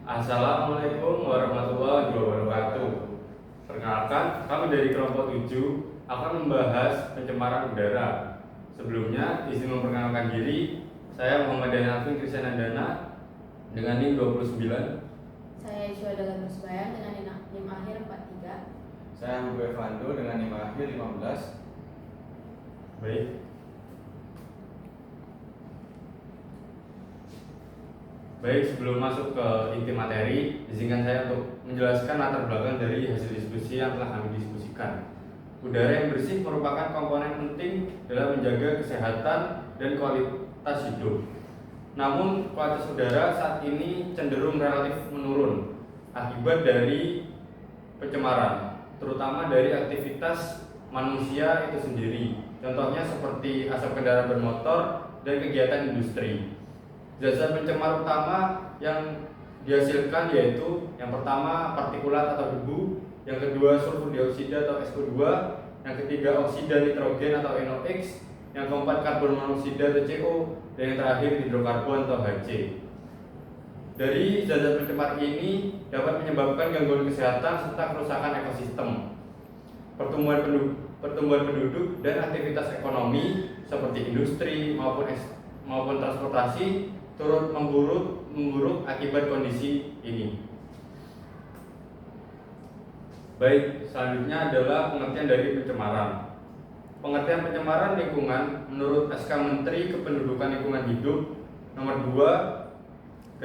Assalamualaikum warahmatullahi wabarakatuh. Perkenalkan, kami dari kelompok 7 akan membahas pencemaran udara. Sebelumnya, izin memperkenalkan diri, saya Muhammad Danafin Krisyanandana dengan NIM 29. Saya Iswa Dalan Musbayan dengan NIM akhir 43. Saya Hugo Evando dengan NIM akhir 15. Baik. Baik, sebelum masuk ke inti materi, izinkan saya untuk menjelaskan latar belakang dari hasil diskusi yang telah kami diskusikan. Udara yang bersih merupakan komponen penting dalam menjaga kesehatan dan kualitas hidup. Namun, kualitas udara saat ini cenderung relatif menurun akibat dari pencemaran, terutama dari aktivitas manusia itu sendiri. Contohnya seperti asap kendaraan bermotor dan kegiatan industri. Zat-zat pencemar utama yang dihasilkan yaitu yang pertama partikulat atau debu, yang kedua sulfur dioksida atau SO2, yang ketiga oksida nitrogen atau NOx, yang keempat karbon monoksida atau CO, dan yang terakhir hidrokarbon atau HC. Dari zat-zat pencemar ini dapat menyebabkan gangguan kesehatan serta kerusakan ekosistem, pertumbuhan penduduk dan aktivitas ekonomi seperti industri maupun transportasi turut memburuk akibat kondisi ini. Baik, selanjutnya adalah pengertian dari pencemaran. Pengertian pencemaran lingkungan menurut SK Menteri Kependudukan Lingkungan Hidup nomor 2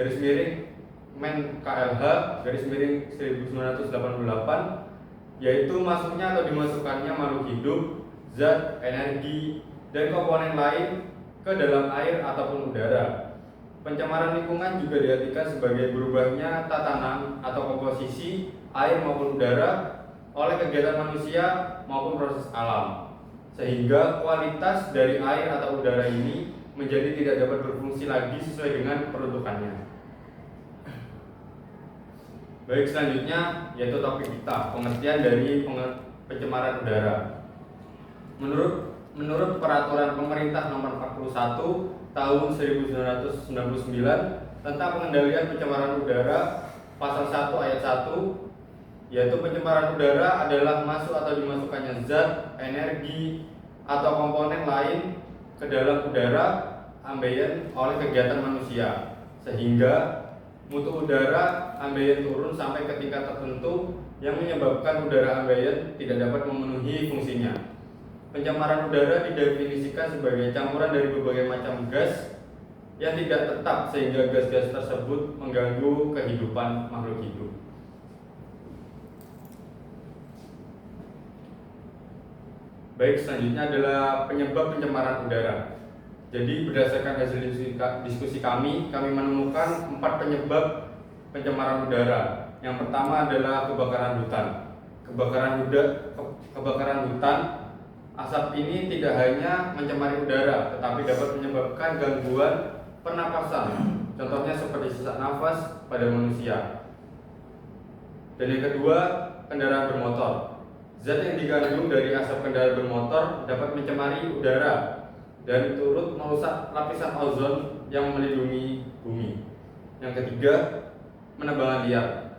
/Men KLH /1988, yaitu masuknya atau dimasukkannya makhluk hidup, zat, energi, dan komponen lain ke dalam air ataupun udara. Pencemaran lingkungan juga diartikan sebagai berubahnya tatanan atau komposisi air maupun udara oleh kegiatan manusia maupun proses alam, sehingga kualitas dari air atau udara ini menjadi tidak dapat berfungsi lagi sesuai dengan peruntukannya. Baik, selanjutnya yaitu topik kita, pengertian dari pencemaran udara. Menurut peraturan pemerintah nomor 41 tahun 1999 tentang pengendalian pencemaran udara, pasal 1 ayat 1, yaitu pencemaran udara adalah masuk atau dimasukkannya zat, energi, atau komponen lain ke dalam udara ambien oleh kegiatan manusia, sehingga mutu udara ambien turun sampai ke tingkat tertentu yang menyebabkan udara ambien tidak dapat memenuhi fungsinya. Pencemaran udara didefinisikan sebagai campuran dari berbagai macam gas yang tidak tetap sehingga gas-gas tersebut mengganggu kehidupan makhluk hidup. Baik, selanjutnya adalah penyebab pencemaran udara. Jadi berdasarkan hasil diskusi kami menemukan 4 penyebab pencemaran udara. Yang pertama adalah kebakaran hutan. Kebakaran hutan, asap ini tidak hanya mencemari udara, tetapi dapat menyebabkan gangguan pernapasan. Contohnya seperti sesak nafas pada manusia. Dan yang kedua, kendaraan bermotor. Zat yang digandung dari asap kendaraan bermotor dapat mencemari udara dan turut merusak lapisan ozon yang melindungi bumi. Yang ketiga, penebangan liar.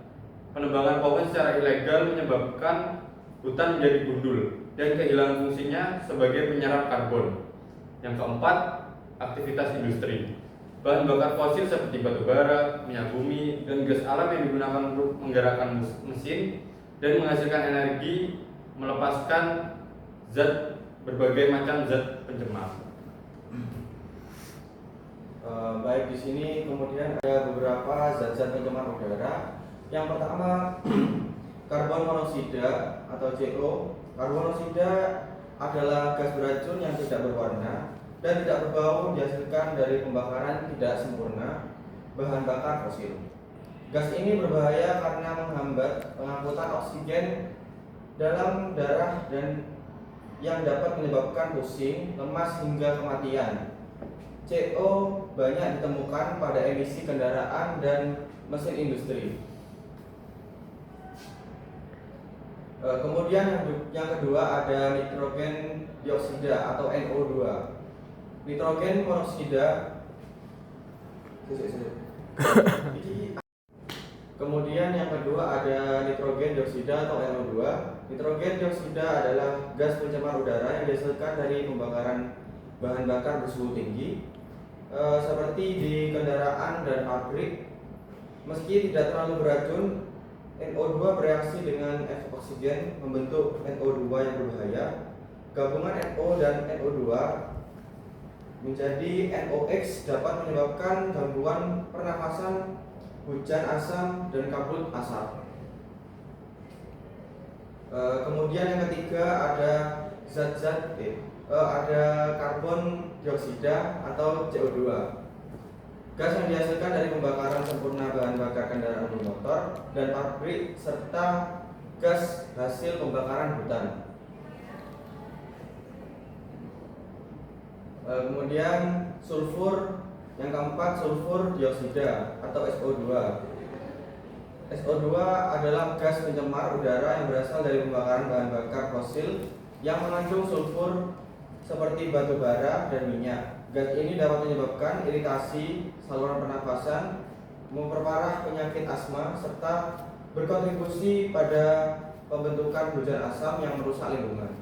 Penebangan pohon secara ilegal menyebabkan hutan menjadi gundul dan kehilangan fungsinya sebagai penyerap karbon. Yang keempat, aktivitas industri. Bahan bakar fosil seperti batu bara, minyak bumi, dan gas alam yang digunakan untuk menggerakkan mesin dan menghasilkan energi melepaskan berbagai macam zat pencemar. Baik, di sini kemudian ada beberapa zat-zat pencemar udara. Yang pertama, karbon monoksida atau CO. Karbon monoksida adalah gas beracun yang tidak berwarna dan tidak berbau, dihasilkan dari pembakaran tidak sempurna bahan bakar fosil. Gas ini berbahaya karena menghambat pengangkutan oksigen dalam darah dan yang dapat menyebabkan pusing, lemas hingga kematian. CO banyak ditemukan pada emisi kendaraan dan mesin industri. Kemudian yang kedua ada nitrogen dioksida atau NO2. Nitrogen monoksida Kemudian yang kedua ada nitrogen dioksida atau NO2. Nitrogen dioksida adalah gas pencemar udara yang dihasilkan dari pembakaran bahan bakar bersuhu tinggi, seperti di kendaraan dan pabrik. Meski tidak terlalu beracun, NO2 bereaksi dengan oksigen membentuk NO2 yang berbahaya. Gabungan NO dan NO2 menjadi NOx dapat menyebabkan gangguan pernafasan, hujan asam, dan kabut asap. Kemudian yang ketiga ada ada karbon dioksida atau CO2. Gas yang dihasilkan dari pembakaran sempurna bahan bakar kendaraan bermotor dan pabrik serta gas hasil pembakaran hutan. Kemudian sulfur, yang keempat sulfur dioksida atau SO2. SO2 adalah gas pencemar udara yang berasal dari pembakaran bahan bakar fosil yang mengandung sulfur seperti batu bara dan minyak. Gas ini dapat menyebabkan iritasi saluran pernafasan, memperparah penyakit asma, serta berkontribusi pada pembentukan hujan asam yang merusak lingkungan.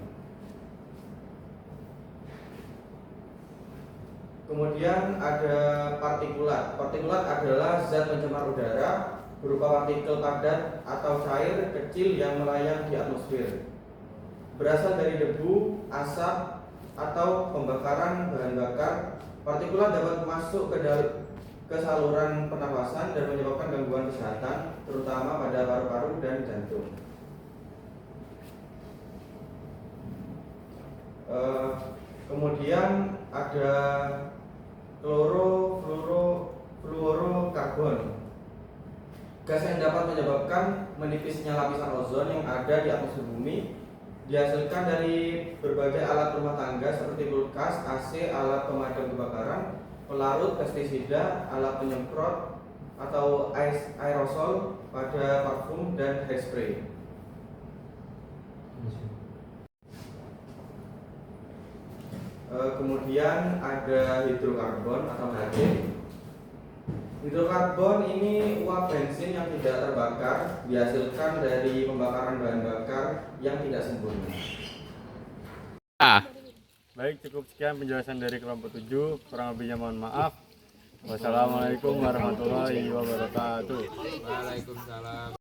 Kemudian ada partikulat. Partikulat adalah zat pencemar udara berupa partikel padat atau cair kecil yang melayang di atmosfer. Berasal dari debu, asap, atau pembakaran bahan bakar. Partikulat dapat masuk ke saluran pernafasan dan menyebabkan gangguan kesehatan, terutama pada paru-paru dan jantung. Kemudian ada fluorokarbon. Gas yang dapat menyebabkan menipisnya lapisan ozon yang ada di atmosfer bumi, dihasilkan dari berbagai alat rumah tangga seperti kulkas, AC, alat pemadam kebakaran, pelarut, pestisida, alat penyemprot atau aerosol pada parfum dan hairspray. Kemudian ada hidrokarbon atau HC. Hidrokarbon ini uap bensin yang tidak terbakar, dihasilkan dari pembakaran bahan bakar yang tidak sempurna. Baik, cukup sekian penjelasan dari kelompok 7. Kurang lebihnya mohon maaf. Wassalamualaikum warahmatullahi wabarakatuh. Waalaikumsalam.